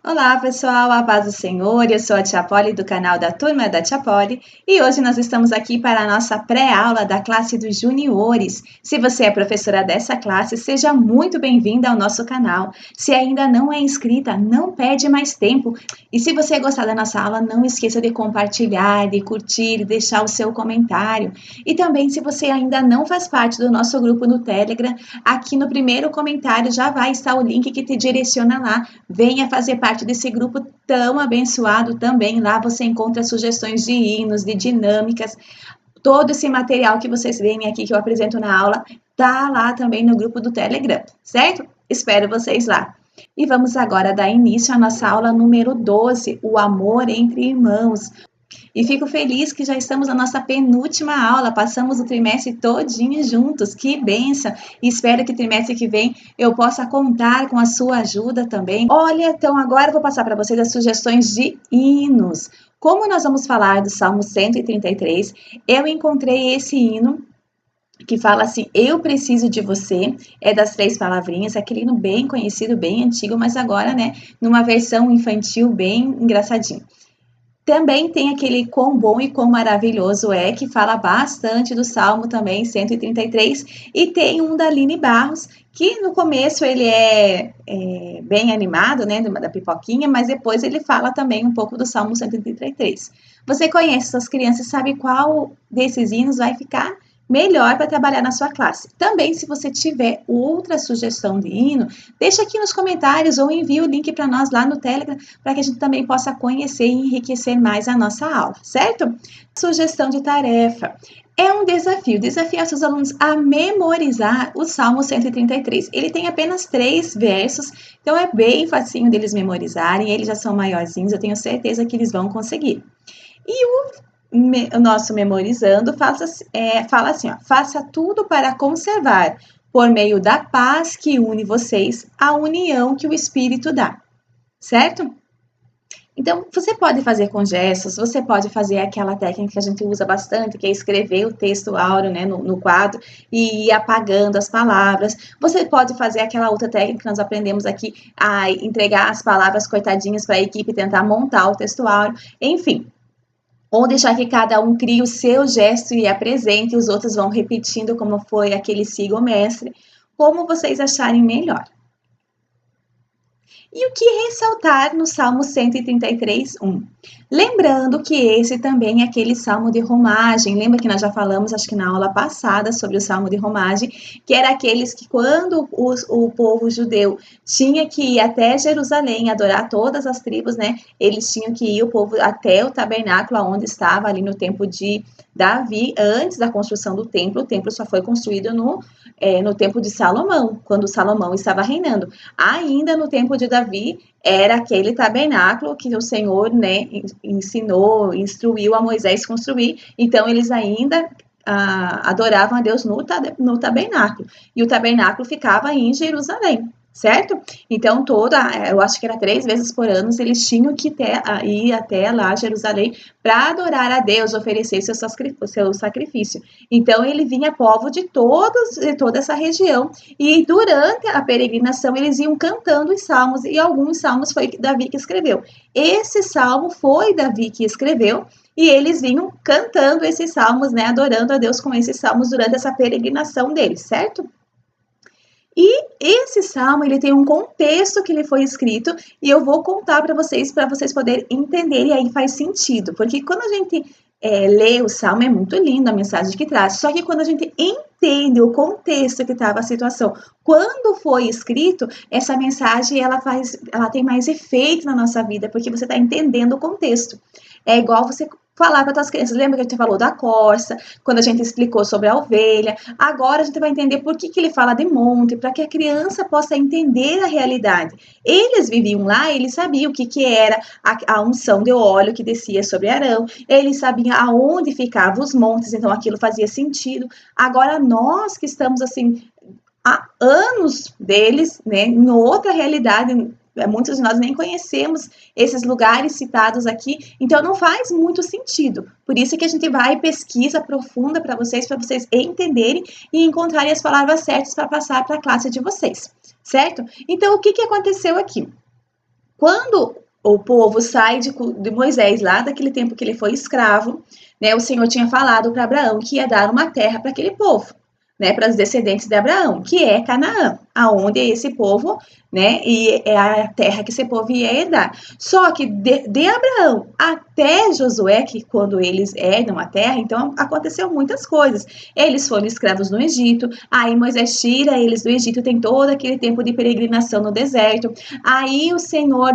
Olá, pessoal, a paz do Senhor, eu sou a Tia Poli do canal da Turma da Tia Poli e hoje nós estamos aqui para a nossa pré-aula da classe dos juniores. Se você é professora dessa classe, seja muito bem-vinda ao nosso canal. Se ainda não é inscrita, não perde mais tempo. E se você gostar da nossa aula, não esqueça de compartilhar, de curtir, de deixar o seu comentário. E também, se você ainda não faz parte do nosso grupo no Telegram, aqui no primeiro comentário já vai estar o link que te direciona lá. Venha fazer parte desse grupo tão abençoado também. Lá você encontra sugestões de hinos, de dinâmicas, todo esse material que vocês veem aqui que eu apresento na aula, tá lá também no grupo do Telegram, certo? Espero vocês lá. E vamos agora dar início à nossa aula número 12, o amor entre irmãos. E fico feliz que já estamos na nossa penúltima aula, passamos o trimestre todinho juntos, que bênção! E espero que trimestre que vem eu possa contar com a sua ajuda também. Olha, então agora eu vou passar para vocês as sugestões de hinos. Como nós vamos falar do Salmo 133, eu encontrei esse hino que fala assim, eu preciso de você, é das 3 palavrinhas, aquele hino bem conhecido, bem antigo, mas agora, né, numa versão infantil bem engraçadinho. Também tem aquele quão bom e quão maravilhoso é, que fala bastante do Salmo também, 133, e tem um da Aline Barros, que no começo ele é bem animado, né, da pipoquinha, mas depois ele fala também um pouco do Salmo 133. Você conhece suas crianças, sabe qual desses hinos vai ficar melhor para trabalhar na sua classe. Também, se você tiver outra sugestão de hino, deixa aqui nos comentários ou envie o link para nós lá no Telegram, para que a gente também possa conhecer e enriquecer mais a nossa aula, certo? Sugestão de tarefa. É um desafio, desafiar seus alunos a memorizar o Salmo 133. Ele tem apenas 3 versos, então é bem facinho deles memorizarem, eles já são maiorzinhos, eu tenho certeza que eles vão conseguir. E o nosso memorizando fala assim, ó, faça tudo para conservar, por meio da paz que une vocês, a união que o Espírito dá, certo? Então, você pode fazer com gestos, você pode fazer aquela técnica que a gente usa bastante, que é escrever o texto áureo, né, no quadro e ir apagando as palavras. Você pode fazer aquela outra técnica que nós aprendemos aqui, a entregar as palavras cortadinhas para a equipe tentar montar o texto áureo. Enfim, ou deixar que cada um crie o seu gesto e apresente, e os outros vão repetindo como foi aquele siga o mestre, como vocês acharem melhor. E o que ressaltar no Salmo 133, 1? Lembrando que esse também é aquele salmo de romagem. Lembra que nós já falamos, acho que na aula passada, sobre o salmo de romagem, que era aqueles que quando o povo judeu tinha que ir até Jerusalém, adorar todas as tribos, né? Eles tinham que ir, o povo, até o tabernáculo, onde estava ali no tempo de Davi, antes da construção do templo. O templo só foi construído no tempo de Salomão, quando Salomão estava reinando. Ainda no tempo de Davi, era aquele tabernáculo que o Senhor, né, instruiu a Moisés construir. Então, eles ainda adoravam a Deus no tabernáculo. E o tabernáculo ficava em Jerusalém, certo? Então, eu acho que era 3 vezes por ano, eles tinham que ir até lá, Jerusalém, para adorar a Deus, oferecer seu sacrifício. Então, ele vinha povo de toda essa região, e durante a peregrinação, eles iam cantando os salmos, e alguns salmos foi Davi que escreveu. Esse salmo foi Davi que escreveu, e eles vinham cantando esses salmos, né, adorando a Deus com esses salmos durante essa peregrinação deles, certo? E esse salmo, ele tem um contexto que ele foi escrito, e eu vou contar para vocês poderem entender, e aí faz sentido, porque quando a gente lê o salmo, é muito lindo a mensagem que traz, só que quando a gente entende o contexto que estava a situação, quando foi escrito, essa mensagem, ela tem mais efeito na nossa vida, porque você está entendendo o contexto. É igual você falar para as crianças, lembra que a gente falou da corça, quando a gente explicou sobre a ovelha, agora a gente vai entender por que ele fala de monte, para que a criança possa entender a realidade. Eles viviam lá, eles sabiam o que era a unção de óleo que descia sobre Arão, eles sabiam aonde ficavam os montes, então aquilo fazia sentido. Agora nós que estamos assim, há anos deles, né, em outra realidade, muitos de nós nem conhecemos esses lugares citados aqui, então não faz muito sentido. Por isso que a gente vai e pesquisa profunda para vocês entenderem e encontrarem as palavras certas para passar para a classe de vocês, certo? Então, o que aconteceu aqui? Quando o povo sai de Moisés, lá daquele tempo que ele foi escravo, né? O Senhor tinha falado para Abraão que ia dar uma terra para aquele povo, né? Para os descendentes de Abraão, que é Canaã, aonde esse povo, né? E é a terra que esse povo ia herdar. Só que de Abraão até Josué, que quando eles herdam a terra, então aconteceu muitas coisas. Eles foram escravos no Egito, aí Moisés tira eles do Egito, tem todo aquele tempo de peregrinação no deserto. Aí o Senhor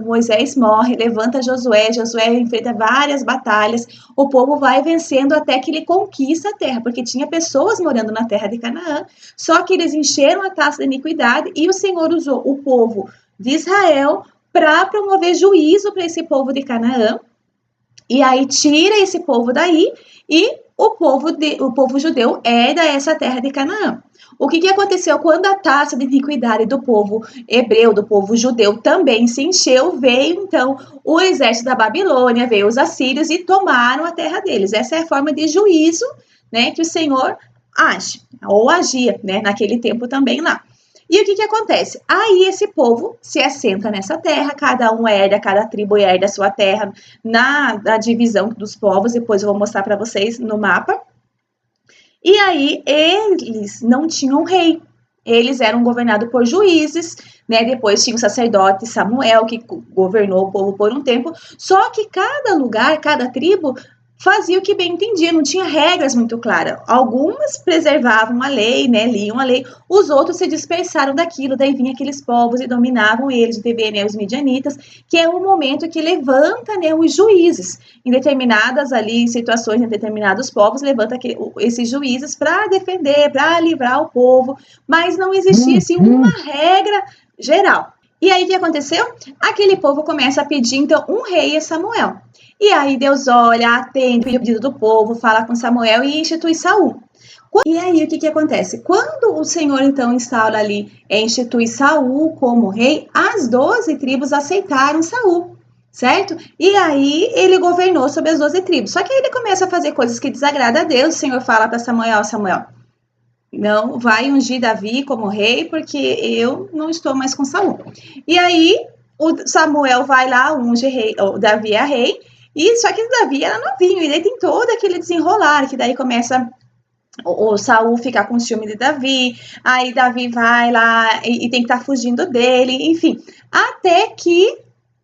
Moisés morre, levanta Josué, Josué enfrenta várias batalhas, o povo vai vencendo até que ele conquista a terra, porque tinha pessoas morando na terra de Canaã, só que eles encheram a taça da iniquidade e o Senhor usou o povo de Israel para promover juízo para esse povo de Canaã, e aí tira esse povo daí e o povo judeu herda essa terra de Canaã. O que aconteceu quando a taça de iniquidade do povo hebreu, do povo judeu, também se encheu? Veio, então, o exército da Babilônia, veio os assírios e tomaram a terra deles. Essa é a forma de juízo, né, que o Senhor age, ou agia, né, naquele tempo também lá. E o que acontece? Aí esse povo se assenta nessa terra, cada um herda, cada tribo herda a sua terra na divisão dos povos, depois eu vou mostrar para vocês no mapa. E aí eles não tinham rei, eles eram governados por juízes, né? Depois tinha o sacerdote Samuel, que governou o povo por um tempo, só que cada lugar, cada tribo fazia o que bem entendia, não tinha regras muito claras. Algumas preservavam a lei, né, liam a lei, os outros se dispersaram daquilo, daí vinham aqueles povos e dominavam eles, né, os midianitas, que é o momento que levanta, né, os juízes, em determinadas ali situações, em determinados povos, levanta esses juízes para defender, para livrar o povo, mas não existia assim uma regra geral. E aí o que aconteceu? Aquele povo começa a pedir então um rei a Samuel. E aí Deus olha, atende o pedido do povo, fala com Samuel e institui Saul. E aí o que acontece? Quando o Senhor então instaura ali, institui Saul como rei, as 12 tribos aceitaram Saul, certo? E aí ele governou sobre as 12 tribos. Só que aí ele começa a fazer coisas que desagradam a Deus. O Senhor fala para Samuel, não vai ungir Davi como rei, porque eu não estou mais com Saul. E aí o Samuel vai lá, unge rei, o Davi é rei, e só que Davi era novinho, e daí tem todo aquele desenrolar, que daí começa o Saul ficar com ciúme de Davi, aí Davi vai lá e tem que estar fugindo dele, enfim, até que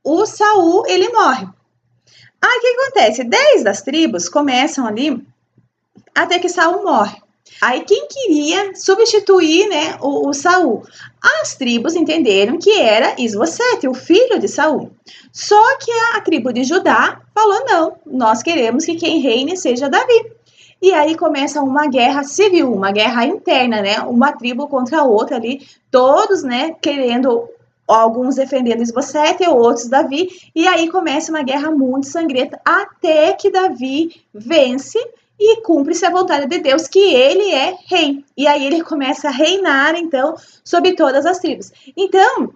o Saul, ele morre. Aí o que acontece? 10 das tribos começam ali, até que Saul morre. Aí quem queria substituir, né, o Saul? As tribos entenderam que era Isbossete, o filho de Saul. Só que a tribo de Judá falou, não, nós queremos que quem reine seja Davi. E aí começa uma guerra civil, uma guerra interna, né, uma tribo contra a outra ali, todos, né, querendo, alguns defendendo Isbossete, outros Davi, e aí começa uma guerra muito sangrenta, até que Davi vence e cumpre-se a vontade de Deus, que ele é rei. E aí ele começa a reinar, então, sobre todas as tribos. Então,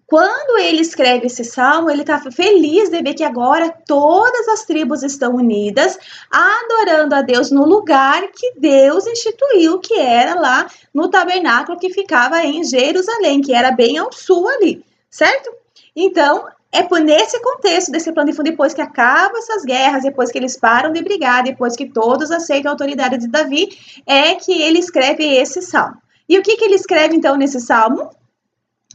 quando ele escreve esse salmo, ele está feliz de ver que agora todas as tribos estão unidas, adorando a Deus no lugar que Deus instituiu, que era lá no tabernáculo que ficava em Jerusalém, que era bem ao sul ali, certo? Então, é por nesse contexto desse plano de fundo, depois que acabam essas guerras, depois que eles param de brigar, depois que todos aceitam a autoridade de Davi, é que ele escreve esse salmo. E o que ele escreve então nesse salmo?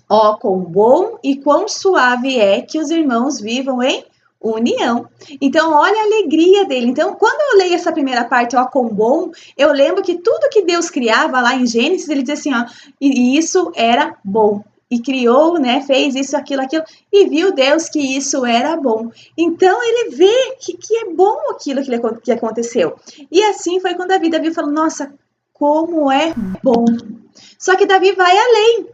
Ó, quão bom e quão suave é que os irmãos vivam em união. Então, olha a alegria dele. Então, quando eu leio essa primeira parte, ó, quão bom, eu lembro que tudo que Deus criava lá em Gênesis, ele dizia assim, ó, e isso era bom. E criou, né, fez isso, aquilo, e viu Deus que isso era bom. Então, ele vê que é bom aquilo que aconteceu. E assim foi quando Davi falou, nossa, como é bom. Só que Davi vai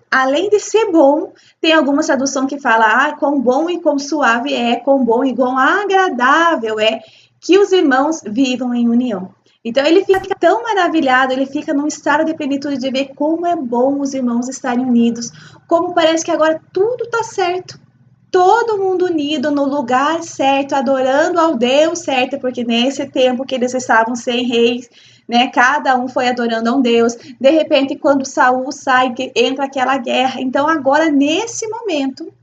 além de ser bom, tem alguma tradução que fala, quão bom e quão suave é, quão bom e quão agradável é que os irmãos vivam em união. Então ele fica tão maravilhado, ele fica num estado de plenitude de ver como é bom os irmãos estarem unidos, como parece que agora tudo está certo. Todo mundo unido no lugar certo, adorando ao Deus certo, porque nesse tempo que eles estavam sem reis, né, cada um foi adorando a um Deus. De repente, quando Saul sai, entra aquela guerra. Então, agora, nesse momento,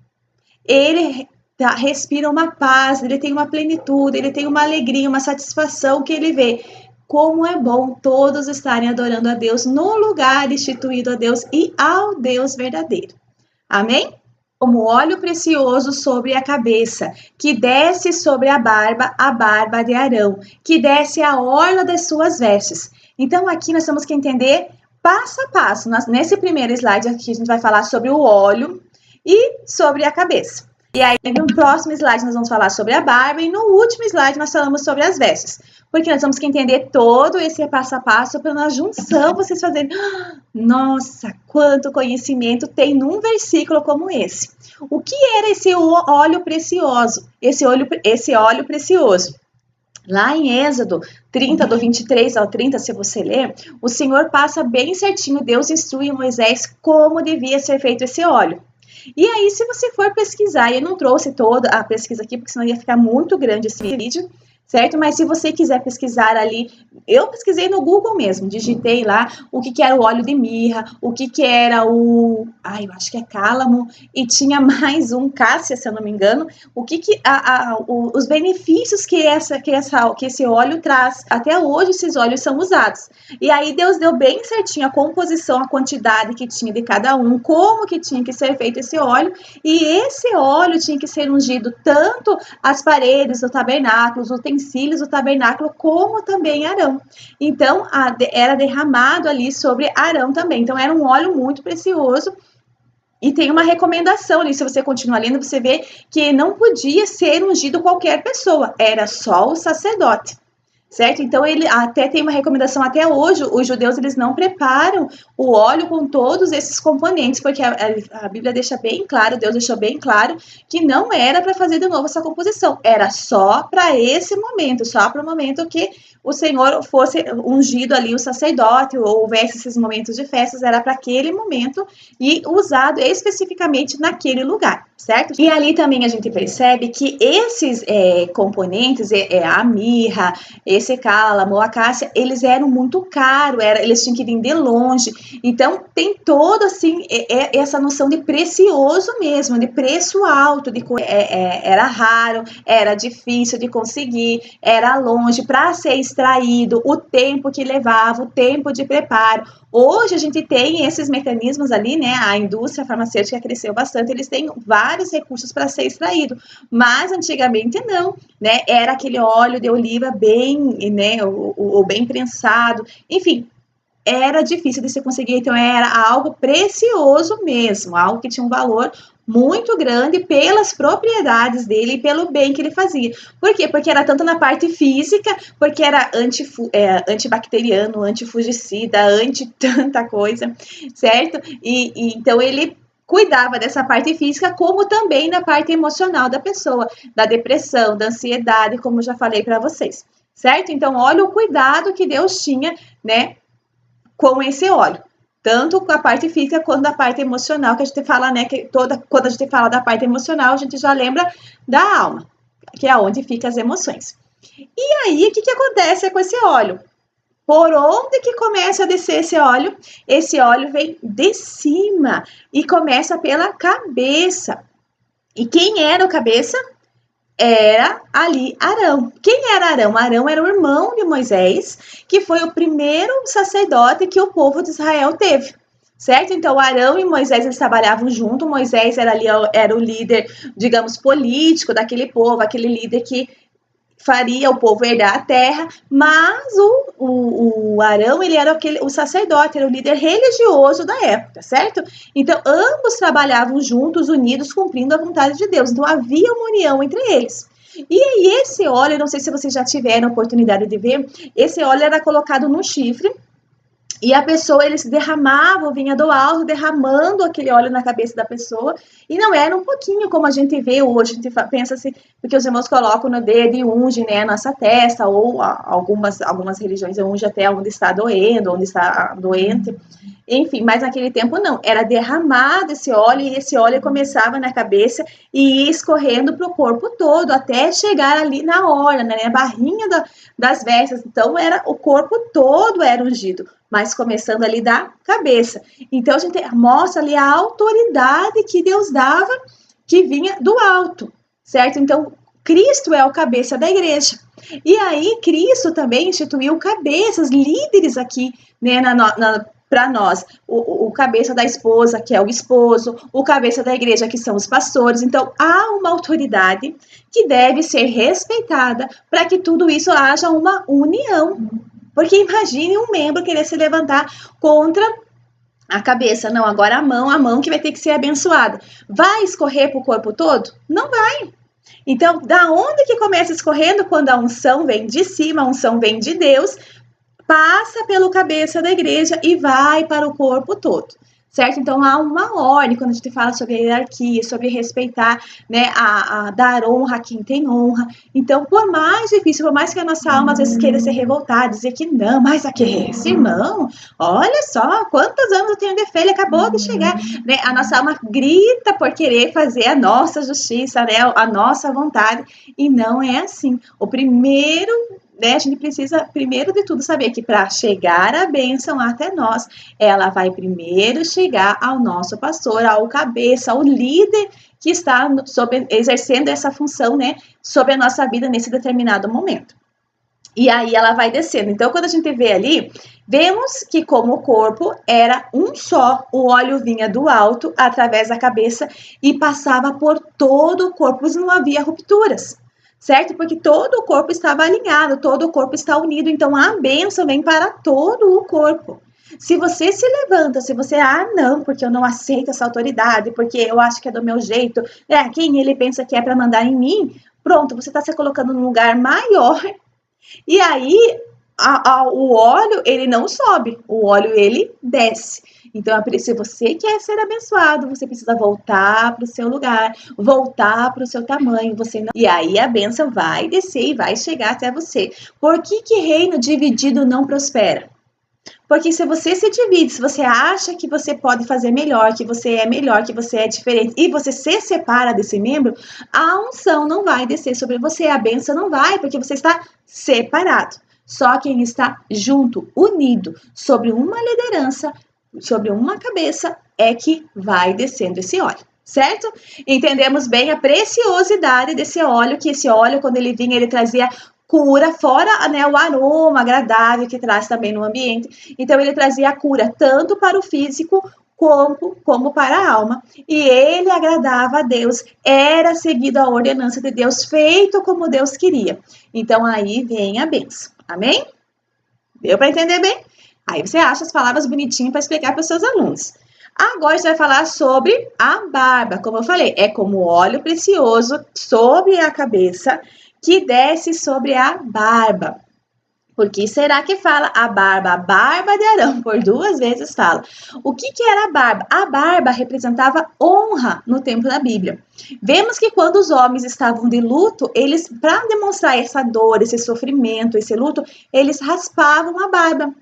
ele respira uma paz, ele tem uma plenitude, ele tem uma alegria, uma satisfação que ele vê. Como é bom todos estarem adorando a Deus no lugar instituído a Deus e ao Deus verdadeiro. Amém? Como óleo precioso sobre a cabeça, que desce sobre a barba de Arão, que desce a orla das suas vestes. Então, aqui nós temos que entender passo a passo. Nesse primeiro slide aqui, a gente vai falar sobre o óleo e sobre a cabeça. E aí, no próximo slide, nós vamos falar sobre a barba, e no último slide, nós falamos sobre as vestes. Porque nós temos que entender todo esse passo a passo para na junção vocês fazerem. Nossa, quanto conhecimento tem num versículo como esse. O que era esse óleo precioso? Esse óleo precioso. Lá em Êxodo 30, do 23 ao 30, se você ler, o Senhor passa bem certinho, Deus instrui Moisés como devia ser feito esse óleo. E aí, se você for pesquisar, eu não trouxe toda a pesquisa aqui, porque senão ia ficar muito grande esse vídeo, certo? Mas se você quiser pesquisar ali, eu pesquisei no Google mesmo, digitei lá o que era o óleo de mirra, o que era eu acho que é cálamo, e tinha mais um, cássia, se eu não me engano, os benefícios que esse óleo traz. Até hoje esses óleos são usados. E aí Deus deu bem certinho a composição, a quantidade que tinha de cada um, como que tinha que ser feito esse óleo, e esse óleo tinha que ser ungido tanto as paredes do tabernáculo, os utensílios do tabernáculo, como também Arão. Então, era derramado ali sobre Arão também. Então, era um óleo muito precioso. E tem uma recomendação ali, se você continuar lendo, você vê que não podia ser ungido qualquer pessoa, era só o sacerdote. Certo? Então, ele até tem uma recomendação, até hoje, os judeus, eles não preparam o óleo com todos esses componentes, porque a Bíblia deixa bem claro, Deus deixou bem claro, que não era para fazer de novo essa composição, era só para esse momento, só para o momento que o Senhor fosse ungido ali, o sacerdote, ou houvesse esses momentos de festas, era para aquele momento e usado especificamente naquele lugar, certo? E ali também a gente percebe que esses componentes, a mirra, esse cálamo, a cássia, eles eram muito caros, eles tinham que vir de longe. Então, tem toda, assim, essa noção de precioso mesmo, de preço alto, era raro, era difícil de conseguir, era longe, para ser extraído, o tempo que levava, o tempo de preparo. Hoje a gente tem esses mecanismos ali, né? A indústria farmacêutica cresceu bastante, eles têm vários recursos para ser extraído, mas antigamente não, né? Era aquele óleo de oliva bem, né? O bem prensado, enfim. Era difícil de se conseguir, então era algo precioso mesmo, algo que tinha um valor muito grande pelas propriedades dele e pelo bem que ele fazia. Por quê? Porque era tanto na parte física, porque era antibacteriano, antifugicida, anti-tanta coisa, certo? E então ele cuidava dessa parte física, como também na parte emocional da pessoa, da depressão, da ansiedade, como já falei para vocês, certo? Então, olha o cuidado que Deus tinha, né, com esse óleo, tanto com a parte física quanto a parte emocional, que a gente fala, né, quando a gente fala da parte emocional, a gente já lembra da alma, que é onde ficam as emoções. E aí, o que acontece com esse óleo? Por onde que começa a descer esse óleo? Esse óleo vem de cima e começa pela cabeça. E quem era o cabeça? Era ali Arão. Quem era Arão? Arão era o irmão de Moisés, que foi o primeiro sacerdote que o povo de Israel teve, certo? Então, Arão e Moisés, eles trabalhavam junto. Moisés era o líder, digamos, político daquele povo, aquele líder que faria o povo herdar a terra, mas o Arão, ele era o sacerdote, era o líder religioso da época, certo? Então, ambos trabalhavam juntos, unidos, cumprindo a vontade de Deus. Então, havia uma união entre eles. E aí, esse óleo, não sei se vocês já tiveram a oportunidade de ver, esse óleo era colocado num chifre, e a pessoa, eles derramavam, vinha do alto, derramando aquele óleo na cabeça da pessoa. E não era um pouquinho, como a gente vê hoje. A gente pensa assim, porque os irmãos colocam no dedo e ungem, né, a nossa testa, ou algumas religiões ungem até onde está doendo, onde está doente. Enfim, mas naquele tempo não. Era derramado esse óleo, e esse óleo começava na cabeça e ia escorrendo para o corpo todo, até chegar ali na orla, né, na barrinha das vestes. Então, o corpo todo era ungido, mas começando ali da cabeça. Então, a gente mostra ali a autoridade que Deus dava, que vinha do alto, certo? Então, Cristo é o cabeça da igreja. E aí, Cristo também instituiu cabeças, líderes aqui, né, para nós. O cabeça da esposa, que é o esposo, o cabeça da igreja, que são os pastores. Então, há uma autoridade que deve ser respeitada para que tudo isso haja uma união. Porque imagine um membro querer se levantar contra a cabeça, não, agora a mão que vai ter que ser abençoada. Vai escorrer para o corpo todo? Não vai. Então, da onde que começa escorrendo? Quando a unção vem de cima, a unção vem de Deus, passa pelo cabeça da igreja e vai para o corpo todo, certo? Então, há uma ordem, quando a gente fala sobre a hierarquia, sobre respeitar, né, a dar honra a quem tem honra. Então, por mais difícil, por mais que a nossa alma às vezes queira se revoltar, dizer que não, mas aqui, esse irmão, olha só, quantos anos eu tenho de fé, ele acabou de chegar, né? A nossa alma grita por querer fazer a nossa justiça, né, a nossa vontade, e não é assim. O primeiro, né, a gente precisa, primeiro de tudo, saber que para chegar a bênção até nós, ela vai primeiro chegar ao nosso pastor, ao cabeça, ao líder que está exercendo essa função, né, sobre a nossa vida nesse determinado momento. E aí ela vai descendo. Então, quando a gente vê ali, vemos que como o corpo era um só, o óleo vinha do alto, através da cabeça, e passava por todo o corpo, não havia rupturas, certo? Porque todo o corpo estava alinhado, todo o corpo está unido, então a bênção vem para todo o corpo. Se você se levanta, se você, não, porque eu não aceito essa autoridade, porque eu acho que é do meu jeito, quem ele pensa que é para mandar em mim, pronto, você está se colocando num lugar maior, e aí o óleo, ele não sobe, o óleo, ele desce. Então, se você quer ser abençoado, você precisa voltar para o seu lugar, voltar para o seu tamanho. Você não... E aí a bênção vai descer e vai chegar até você. Por que reino dividido não prospera? Porque se você se divide, se você acha que você pode fazer melhor, que você é diferente, e você se separa desse membro, a unção não vai descer sobre você, a bênção não vai, porque você está separado. Só quem está junto, unido, sobre uma liderança, sobre uma cabeça, é que vai descendo esse óleo, certo? Entendemos bem a preciosidade desse óleo, que esse óleo, quando ele vinha, ele trazia cura, fora, né, o aroma agradável que traz também no ambiente. Então, ele trazia a cura tanto para o físico como para a alma. E ele agradava a Deus, era seguido a ordenança de Deus, feito como Deus queria. Então, aí vem a bênção. Amém? Deu para entender bem? Aí você acha as palavras bonitinhas para explicar para os seus alunos. Agora você vai falar sobre a barba. Como eu falei, é como óleo precioso sobre a cabeça que desce sobre a barba. Por que será que fala a barba de Arão? Por 2 vezes fala. O que era a barba? A barba representava honra no tempo da Bíblia. Vemos que quando os homens estavam de luto, eles, para demonstrar essa dor, esse sofrimento, esse luto, eles raspavam a barba.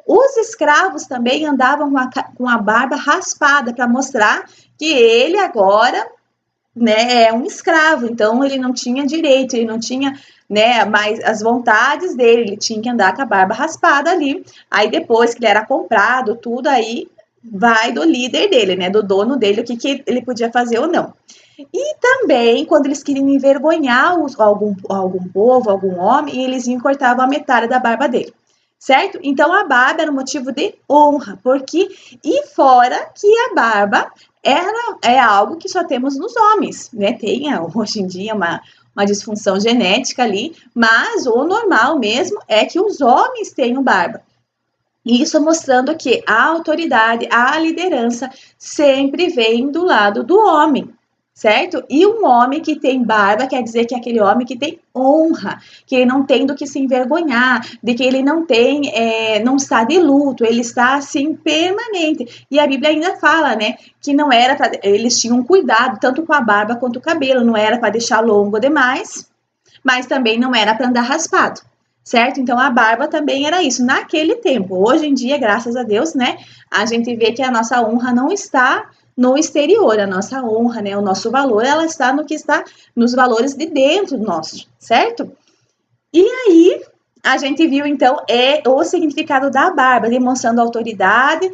Os escravos também andavam com a barba raspada para mostrar que ele agora, né, é um escravo, então ele não tinha direito, ele não tinha, né, mais as vontades dele, ele tinha que andar com a barba raspada ali. Aí depois que ele era comprado, tudo aí vai do líder dele, né, do dono dele, o que ele podia fazer ou não. E também, quando eles queriam envergonhar algum povo, algum homem, eles iam cortavam a metade da barba dele, certo? Então, a barba era um motivo de honra, porque, e fora que a barba é algo que só temos nos homens, né? Tem hoje em dia uma disfunção genética ali, mas o normal mesmo é que os homens tenham barba. Isso mostrando que a autoridade, a liderança sempre vem do lado do homem, certo? E um homem que tem barba quer dizer que é aquele homem que tem honra, que ele não tem do que se envergonhar, de que ele não tem, não está de luto, ele está assim permanente. E a Bíblia ainda fala, né, que não era para, eles tinham cuidado tanto com a barba quanto o cabelo, não era para deixar longo demais, mas também não era para andar raspado. Certo? Então, a barba também era isso, naquele tempo. Hoje em dia, graças a Deus, né, a gente vê que a nossa honra não está no exterior, a nossa honra, né, o nosso valor, ela está no que está nos valores de dentro nosso, certo? E aí, a gente viu, então, o significado da barba, demonstrando autoridade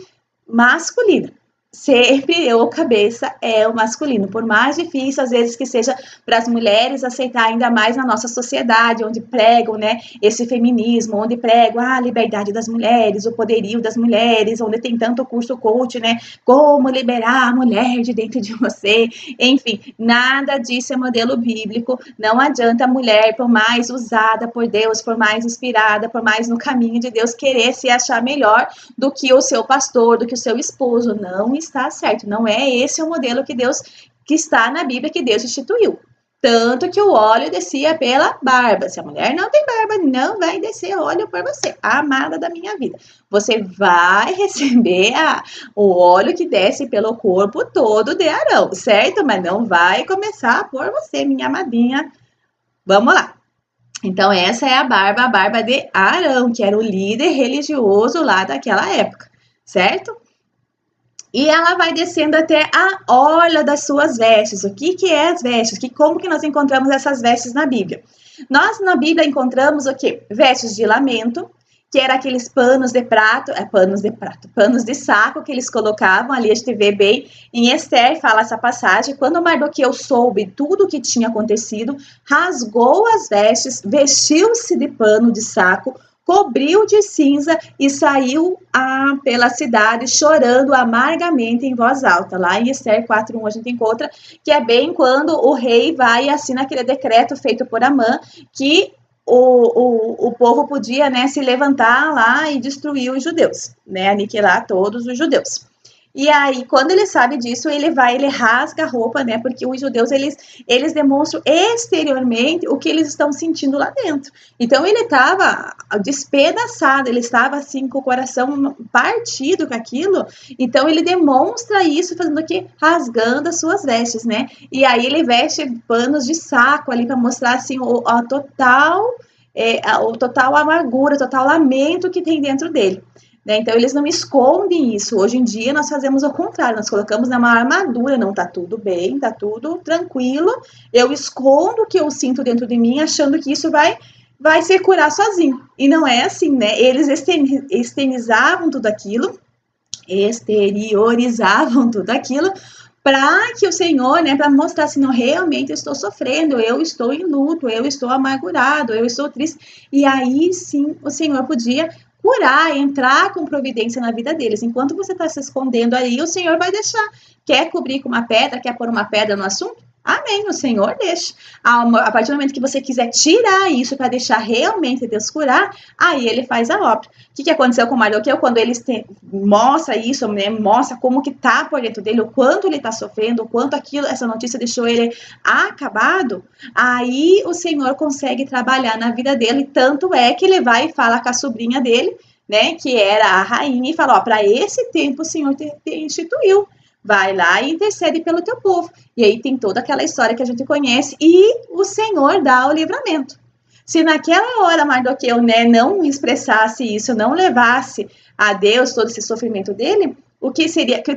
masculina. sempre o cabeça é o masculino, por mais difícil às vezes que seja para as mulheres aceitar, ainda mais na nossa sociedade, onde pregam, né, esse feminismo, onde pregam a liberdade das mulheres, o poderio das mulheres, onde tem tanto curso coach, né, como liberar a mulher de dentro de você, enfim, nada disso é modelo bíblico, não adianta a mulher, por mais usada por Deus, por mais inspirada, por mais no caminho de Deus, querer se achar melhor do que o seu pastor, do que o seu esposo, não está certo, não é esse o modelo que está na Bíblia, que Deus instituiu. Tanto que o óleo descia pela barba. Se a mulher não tem barba, não vai descer óleo por você, a amada da minha vida. Você vai receber o óleo que desce pelo corpo todo de Arão, certo? Mas não vai começar por você, minha amadinha. Vamos lá. Então, essa é a barba de Arão, que era o líder religioso lá daquela época, certo? E ela vai descendo até a orla das suas vestes. O que é as vestes? Como que nós encontramos essas vestes na Bíblia? Nós na Bíblia encontramos o quê? Vestes de lamento, que era aqueles panos de saco que eles colocavam ali. A gente vê bem em Esther, fala essa passagem, quando Mardoqueu soube tudo o que tinha acontecido, rasgou as vestes, vestiu-se de pano de saco, cobriu de cinza e saiu pela cidade chorando amargamente em voz alta. Lá em Esther 4:1 a gente encontra que é bem quando o rei vai e assina aquele decreto feito por Amã, que o povo podia, né, se levantar lá e destruir os judeus, né, aniquilar todos os judeus. E aí, quando ele sabe disso, ele rasga a roupa, né? Porque os judeus, eles demonstram exteriormente o que eles estão sentindo lá dentro. Então, ele estava despedaçado, ele estava assim, com o coração partido com aquilo. Então, ele demonstra isso fazendo o quê? Rasgando as suas vestes, né? E aí, ele veste panos de saco ali para mostrar, assim, o total amargura, o total lamento que tem dentro dele. Né? Então, eles não escondem isso. Hoje em dia, nós fazemos o contrário. Nós colocamos numa armadura. Não, tá tudo bem, tá tudo tranquilo. Eu escondo o que eu sinto dentro de mim, achando que isso vai se curar sozinho. E não é assim, né? Eles externizavam tudo aquilo, exteriorizavam tudo aquilo, para que o Senhor, né, para mostrar assim, não, realmente eu estou sofrendo, eu estou em luto, eu estou amargurado, eu estou triste. E aí sim o Senhor podia curar, entrar com providência na vida deles. Enquanto você está se escondendo aí, o Senhor vai deixar. Quer cobrir com uma pedra, quer pôr uma pedra no assunto? Amém, o Senhor deixa. A partir do momento que você quiser tirar isso para deixar realmente Deus curar, aí ele faz a obra. O que aconteceu com o Mardoqueu? Quando ele mostra isso, né, mostra como que tá por dentro dele, o quanto ele tá sofrendo, o quanto essa notícia deixou ele acabado, aí o Senhor consegue trabalhar na vida dele, tanto é que ele vai e fala com a sobrinha dele, né, que era a rainha, e fala, ó, para esse tempo o Senhor te instituiu. Vai lá e intercede pelo teu povo. E aí tem toda aquela história que a gente conhece e o Senhor dá o livramento. Se naquela hora Mardoqueu, né, não expressasse isso, não levasse a Deus todo esse sofrimento dele, o que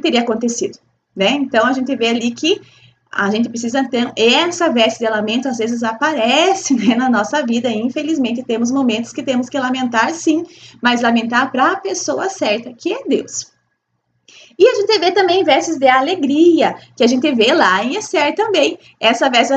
teria acontecido, né? Então a gente vê ali que a gente precisa ter essa veste de lamento, às vezes aparece, né, na nossa vida. E, infelizmente temos momentos que temos que lamentar, sim, mas lamentar para a pessoa certa, que é Deus. E a gente vê também vestes de alegria, que a gente vê lá em Esther também, essa veste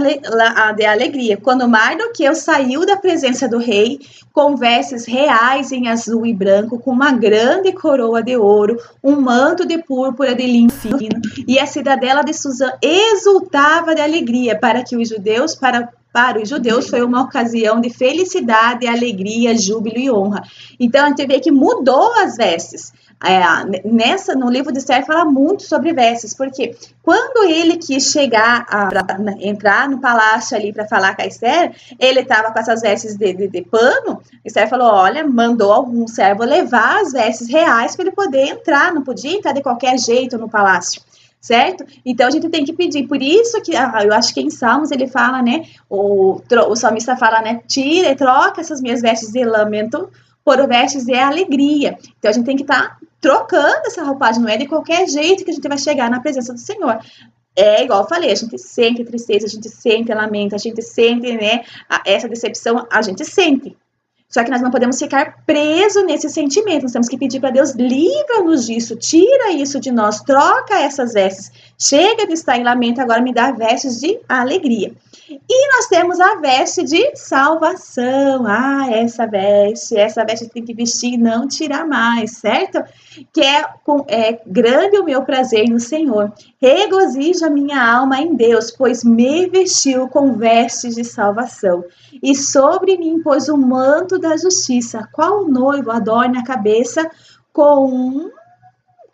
de alegria. Quando Mardoqueu saiu da presença do rei, com vestes reais em azul e branco, com uma grande coroa de ouro, um manto de púrpura de linho fino, e a cidadela de Suzã exultava de alegria para os judeus foi uma ocasião de felicidade, alegria, júbilo e honra. Então a gente vê que mudou as vestes. No livro de Esther fala muito sobre vestes, porque quando ele quis entrar no palácio ali para falar com a Esther, ele estava com essas vestes de pano. Esther falou, olha, mandou algum servo levar as vestes reais para ele poder entrar, não podia entrar de qualquer jeito no palácio. Certo? Então a gente tem que pedir, por isso que eu acho que em Salmos ele fala, né, o salmista fala, né, tira e troca essas minhas vestes de lamento por vestes de alegria. Então a gente tem que estar trocando essa roupagem, não é de qualquer jeito que a gente vai chegar na presença do Senhor. É igual eu falei, a gente sente tristeza, a gente sente lamento, a gente sente, né, essa decepção, a gente sente. Só que nós não podemos ficar presos nesse sentimento. Nós temos que pedir para Deus, livra-nos disso, tira isso de nós, troca essas vestes. Chega de estar em lamento, agora me dá vestes de alegria. E nós temos a veste de salvação. Ah, essa veste tem que vestir e não tirar mais, certo? Que é grande o meu prazer no Senhor. Regozija minha alma em Deus, pois me vestiu com vestes de salvação. E sobre mim pôs o manto da justiça, qual noivo adorna a cabeça como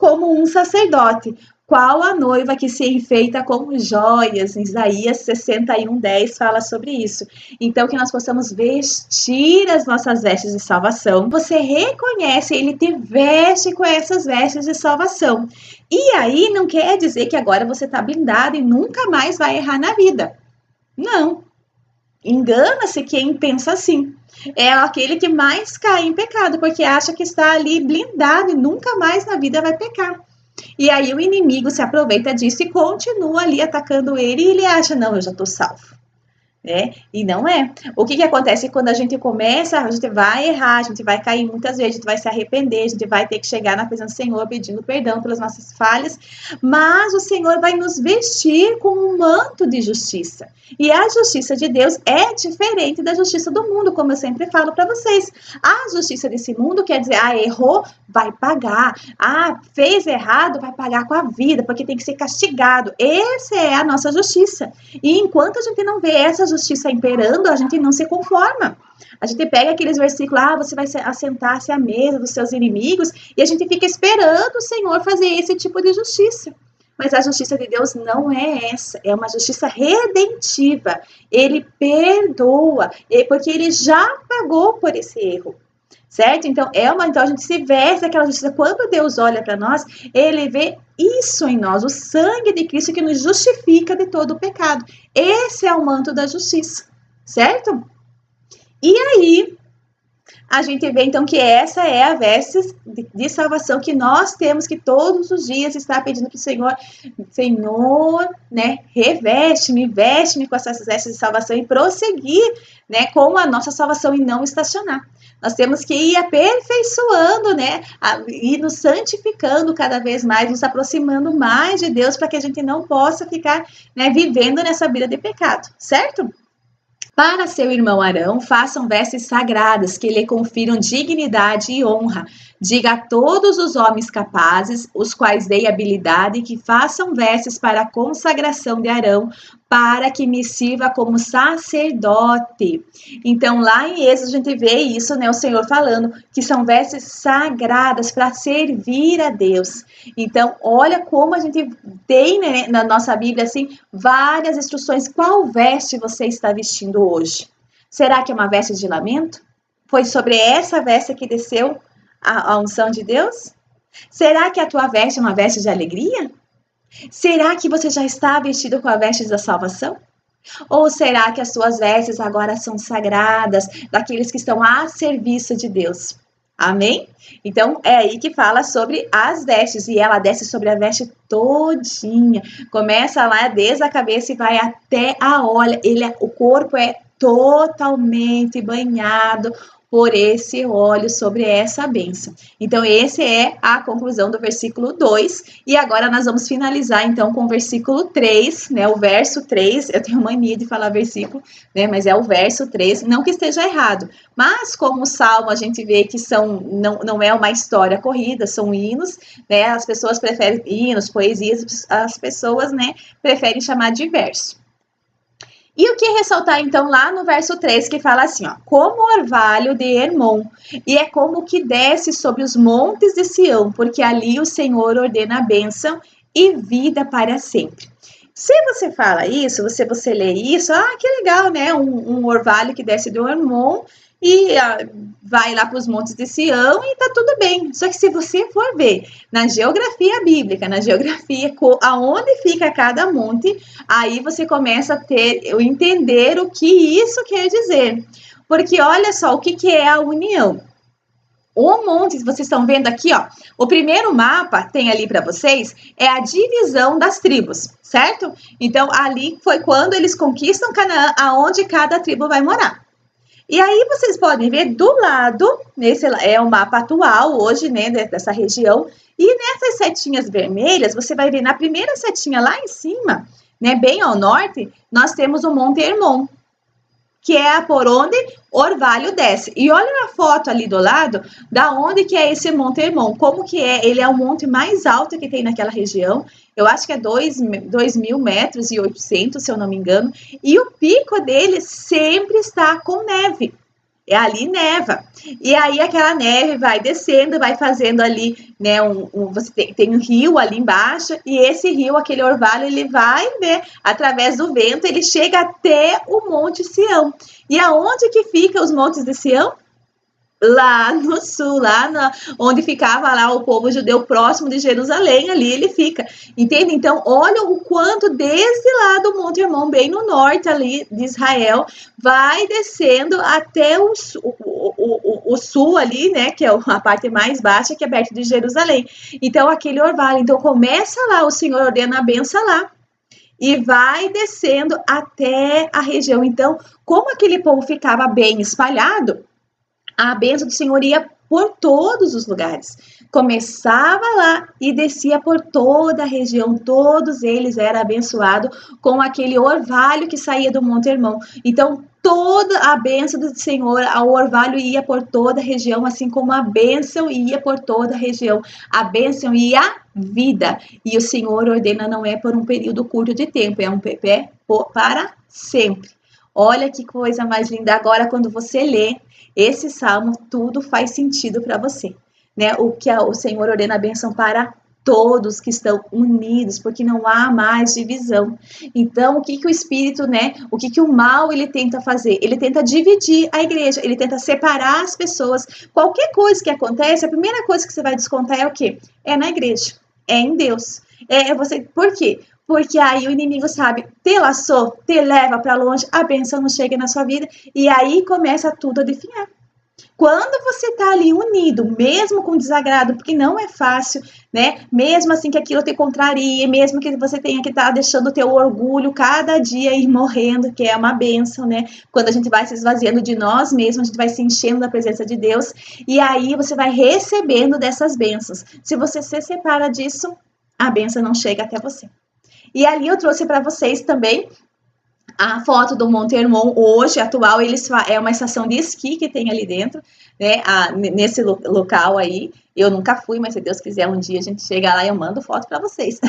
um sacerdote. Qual a noiva que se enfeita com joias? Isaías 61:10 fala sobre isso. Então, que nós possamos vestir as nossas vestes de salvação. Você reconhece, ele te veste com essas vestes de salvação. E aí, não quer dizer que agora você está blindado e nunca mais vai errar na vida. Não. Engana-se quem pensa assim. É aquele que mais cai em pecado, porque acha que está ali blindado e nunca mais na vida vai pecar. E aí o inimigo se aproveita disso e continua ali atacando ele e ele acha, não, eu já estou salvo. E não é. O que acontece quando a gente começa, a gente vai errar, a gente vai cair muitas vezes, a gente vai se arrepender, a gente vai ter que chegar na presença do Senhor pedindo perdão pelas nossas falhas, mas o Senhor vai nos vestir com um manto de justiça. E a justiça de Deus é diferente da justiça do mundo, como eu sempre falo para vocês. A justiça desse mundo quer dizer, errou, vai pagar. Fez errado, vai pagar com a vida, porque tem que ser castigado. Essa é a nossa justiça. E enquanto a gente não vê essa justiça imperando, a gente não se conforma. A gente pega aqueles versículos, você vai assentar-se à mesa dos seus inimigos, e a gente fica esperando o Senhor fazer esse tipo de justiça. Mas a justiça de Deus não é essa, é uma justiça redentiva. Ele perdoa, porque ele já pagou por esse erro. Certo? Então a gente se veste aquela justiça. Quando Deus olha para nós, ele vê isso em nós, o sangue de Cristo que nos justifica de todo o pecado. Esse é o manto da justiça, certo? E aí, a gente vê então que essa é a veste de salvação que nós temos que todos os dias estar pedindo para o Senhor, reveste-me, veste-me com essas vestes de salvação e prosseguir, com a nossa salvação e não estacionar. Nós temos que ir aperfeiçoando, ir nos santificando cada vez mais, nos aproximando mais de Deus para que a gente não possa ficar, vivendo nessa vida de pecado, certo? Para seu irmão Arão, façam vestes sagradas que lhe confiram dignidade e honra. Diga a todos os homens capazes, os quais dei habilidade, que façam vestes para a consagração de Arão, para que me sirva como sacerdote. Então, lá em Êxodo, a gente vê isso, o Senhor falando que são vestes sagradas para servir a Deus. Então, olha como a gente tem, na nossa Bíblia, assim, várias instruções. Qual veste você está vestindo hoje? Será que é uma veste de lamento? Foi sobre essa veste que desceu a unção de Deus? Será que a tua veste é uma veste de alegria? Será que você já está vestido com a veste da salvação? Ou será que as suas vestes agora são sagradas, daqueles que estão a serviço de Deus? Amém? Então, é aí que fala sobre as vestes, e ela desce sobre a veste todinha. Começa lá desde a cabeça e vai até a orla. O corpo é totalmente banhado por esse óleo sobre essa bênção. Então, essa é a conclusão do versículo 2. E agora nós vamos finalizar, então, com o versículo 3, o verso 3. Eu tenho mania de falar versículo, mas é o verso 3. Não que esteja errado, mas como o Salmo a gente vê que não é uma história corrida, são hinos, as pessoas preferem hinos, poesias, as pessoas, preferem chamar de verso. E o que ressaltar, então, lá no verso 3, que fala assim, como o orvalho de Hermon, e é como que desce sobre os montes de Sião, porque ali o Senhor ordena a bênção e vida para sempre. Se você fala isso, você lê isso, que legal, um orvalho que desce do Hermon e vai lá para os montes de Sião e tá tudo bem. Só que se você for ver na geografia bíblica, na geografia aonde fica cada monte, aí você começa a entender o que isso quer dizer. Porque olha só, o que é a união? O monte, vocês estão vendo aqui, o primeiro mapa tem ali para vocês, é a divisão das tribos, certo? Então, ali foi quando eles conquistam Canaã, aonde cada tribo vai morar. E aí vocês podem ver do lado, nesse é o mapa atual hoje, né, dessa região, e nessas setinhas vermelhas, você vai ver na primeira setinha lá em cima, né, bem ao norte, nós temos o Monte Hermon, que é por onde Orvalho desce. E olha na foto ali do lado, da onde que é esse Monte Hermon, como que é, ele é o monte mais alto que tem naquela região, eu acho que é 2.000 metros e 800, se eu não me engano, e o pico dele sempre está com neve. É ali neva. E aí aquela neve vai descendo, vai fazendo ali, né, você tem um rio ali embaixo, e esse rio, aquele orvalho, ele vai, né, através do vento, ele chega até o Monte Sião. E aonde que fica os montes de Sião? Lá no sul, onde ficava lá o povo judeu próximo de Jerusalém, ali ele fica, entende? Então, olha o quanto desde lá do Monte Hermon, bem no norte ali de Israel, vai descendo até o sul ali, né, que é a parte mais baixa, que é perto de Jerusalém. Então, aquele orvalho, então começa lá, o Senhor ordena a benção lá, e vai descendo até a região. Então, como aquele povo ficava bem espalhado, a bênção do Senhor ia por todos os lugares. Começava lá e descia por toda a região. Todos eles eram abençoados com aquele orvalho que saía do Monte Hermon. Então, toda a bênção do Senhor, o orvalho ia por toda a região, assim como a bênção ia por toda a região. A bênção ia a vida. E o Senhor ordena, não é por um período curto de tempo, é para sempre. Olha que coisa mais linda. Agora, quando você lê esse salmo, tudo faz sentido para você, né? O que o Senhor ordena a bênção para todos que estão unidos, porque não há mais divisão. Então, o que o Espírito, né? O que o mal ele tenta fazer? Ele tenta dividir a igreja, ele tenta separar as pessoas. Qualquer coisa que acontece, a primeira coisa que você vai descontar é o quê? É na igreja, é em Deus. Você. Por quê? Porque aí o inimigo sabe, te laçou, te leva para longe, a bênção não chega na sua vida, e aí começa tudo a definhar. Quando você está ali unido, mesmo com desagrado, porque não é fácil, né? Mesmo assim que aquilo te contraria, mesmo que você tenha que estar deixando o teu orgulho cada dia ir morrendo, que é uma bênção, né? Quando a gente vai se esvaziando de nós mesmos, a gente vai se enchendo da presença de Deus, e aí você vai recebendo dessas bênçãos. Se você se separa disso, a bênção não chega até você. E ali eu trouxe para vocês também a foto do Monte Hermon, hoje, atual, é uma estação de esqui que tem ali dentro, né, nesse local aí. Eu nunca fui, mas se Deus quiser, um dia a gente chega lá e eu mando foto para vocês.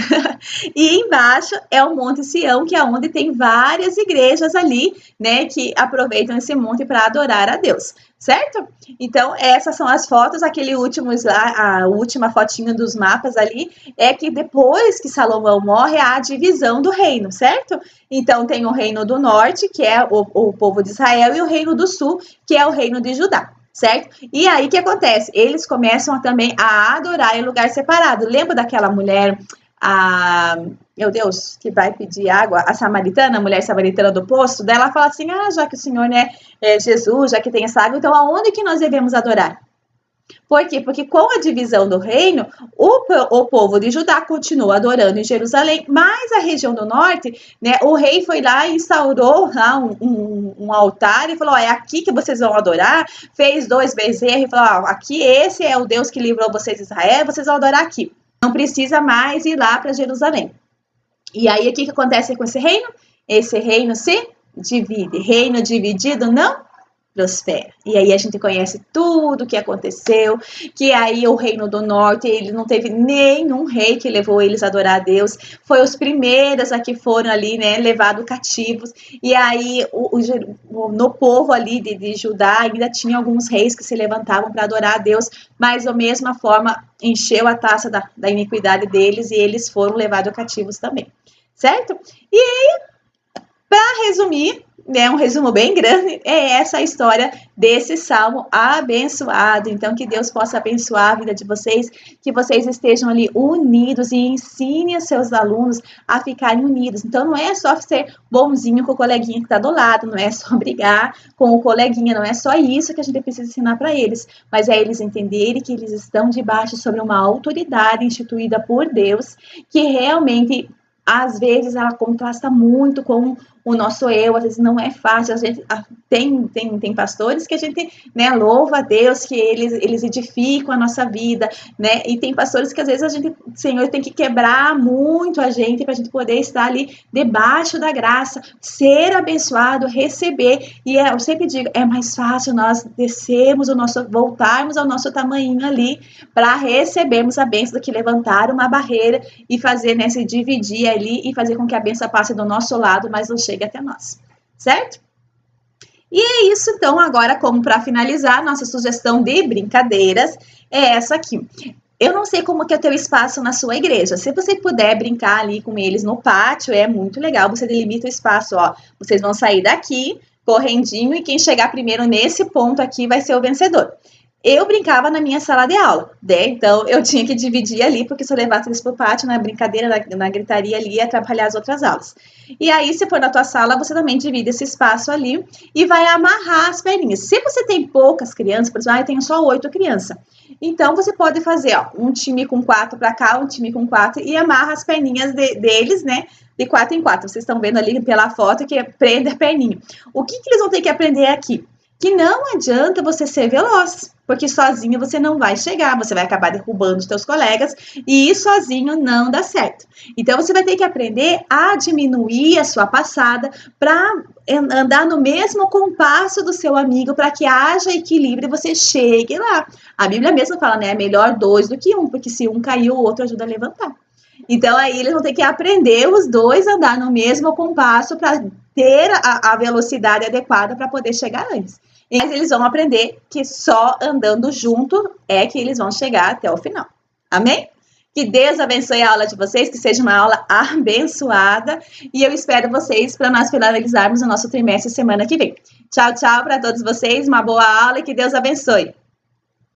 E embaixo é o Monte Sião, que é onde tem várias igrejas ali, né, que aproveitam esse monte para adorar a Deus, certo? Então, essas são as fotos, aquele último lá, a última fotinha dos mapas ali, é que depois que Salomão morre, há a divisão do reino, certo? Então, tem o reino do norte, que é o povo de Israel, e o reino do sul, que é o reino de Judá. Certo? E aí, o que acontece? Eles começam também a adorar em lugar separado. Lembra daquela mulher, meu Deus, que vai pedir água, a mulher samaritana do poço? Daí ela fala assim, já que o Senhor, né, é Jesus, já que tem essa água, então aonde que nós devemos adorar? Por quê? Porque com a divisão do reino, o povo de Judá continua adorando em Jerusalém, mas a região do norte, né, o rei foi lá e instaurou lá um altar e falou, é aqui que vocês vão adorar, fez 2 bezerros e falou, aqui esse é o Deus que livrou vocês de Israel, vocês vão adorar aqui. Não precisa mais ir lá para Jerusalém. E aí, o que acontece com esse reino? Esse reino se divide. Reino dividido não prospera. E aí a gente conhece tudo o que aconteceu, que aí o reino do norte, ele não teve nenhum rei que levou eles a adorar a Deus, foi os primeiros a que foram ali, né, levados cativos, e aí no povo ali de Judá ainda tinha alguns reis que se levantavam para adorar a Deus, mas da mesma forma encheu a taça da iniquidade deles e eles foram levados cativos também, certo? E aí, para resumir, né, um resumo bem grande, é essa a história desse salmo abençoado. Então, que Deus possa abençoar a vida de vocês, que vocês estejam ali unidos e ensinem os seus alunos a ficarem unidos. Então, não é só ser bonzinho com o coleguinha que está do lado, não é só brigar com o coleguinha, não é só isso que a gente precisa ensinar para eles, mas é eles entenderem que eles estão debaixo sobre uma autoridade instituída por Deus, que realmente às vezes ela contrasta muito com o nosso eu, às vezes não é fácil, a gente tem pastores que a gente, né, louva a Deus, que eles edificam a nossa vida, né, e tem pastores que às vezes a gente, Senhor, tem que quebrar muito a gente para a gente poder estar ali debaixo da graça, ser abençoado, receber, e eu sempre digo, é mais fácil nós descermos voltarmos ao nosso tamanhinho ali, para recebermos a bênção do que levantar uma barreira e fazer, né, se dividir ali e fazer com que a bênção passe do nosso lado, mas não chegue até nós, certo? E é isso, então, agora, como para finalizar, nossa sugestão de brincadeiras é essa aqui. Eu não sei como que é o teu espaço na sua igreja. Se você puder brincar ali com eles no pátio, é muito legal. Você delimita o espaço, ó. Vocês vão sair daqui, correndinho, e quem chegar primeiro nesse ponto aqui vai ser o vencedor. Eu brincava na minha sala de aula, né? Então eu tinha que dividir ali, porque se eu levasse eles para o pátio, na brincadeira, na gritaria ali, ia atrapalhar as outras aulas. E aí, se for na tua sala, você também divide esse espaço ali e vai amarrar as perninhas. Se você tem poucas crianças, por exemplo, eu tenho só 8 crianças, então você pode fazer, ó, um time com 4 para cá, um time com 4 e amarra as perninhas deles, né? De 4 em 4. Vocês estão vendo ali pela foto que é prender perninho. O que eles vão ter que aprender aqui? Que não adianta você ser veloz, porque sozinho você não vai chegar, você vai acabar derrubando os teus colegas e ir sozinho não dá certo. Então você vai ter que aprender a diminuir a sua passada para andar no mesmo compasso do seu amigo para que haja equilíbrio e você chegue lá. A Bíblia mesmo fala, né, é melhor 2 do que 1, porque se um caiu, o outro ajuda a levantar. Então aí eles vão ter que aprender os dois a andar no mesmo compasso para ter a velocidade adequada para poder chegar antes. Mas eles vão aprender que só andando junto é que eles vão chegar até o final. Amém? Que Deus abençoe a aula de vocês, que seja uma aula abençoada. E eu espero vocês para nós finalizarmos o nosso trimestre semana que vem. Tchau, tchau para todos vocês, uma boa aula e que Deus abençoe.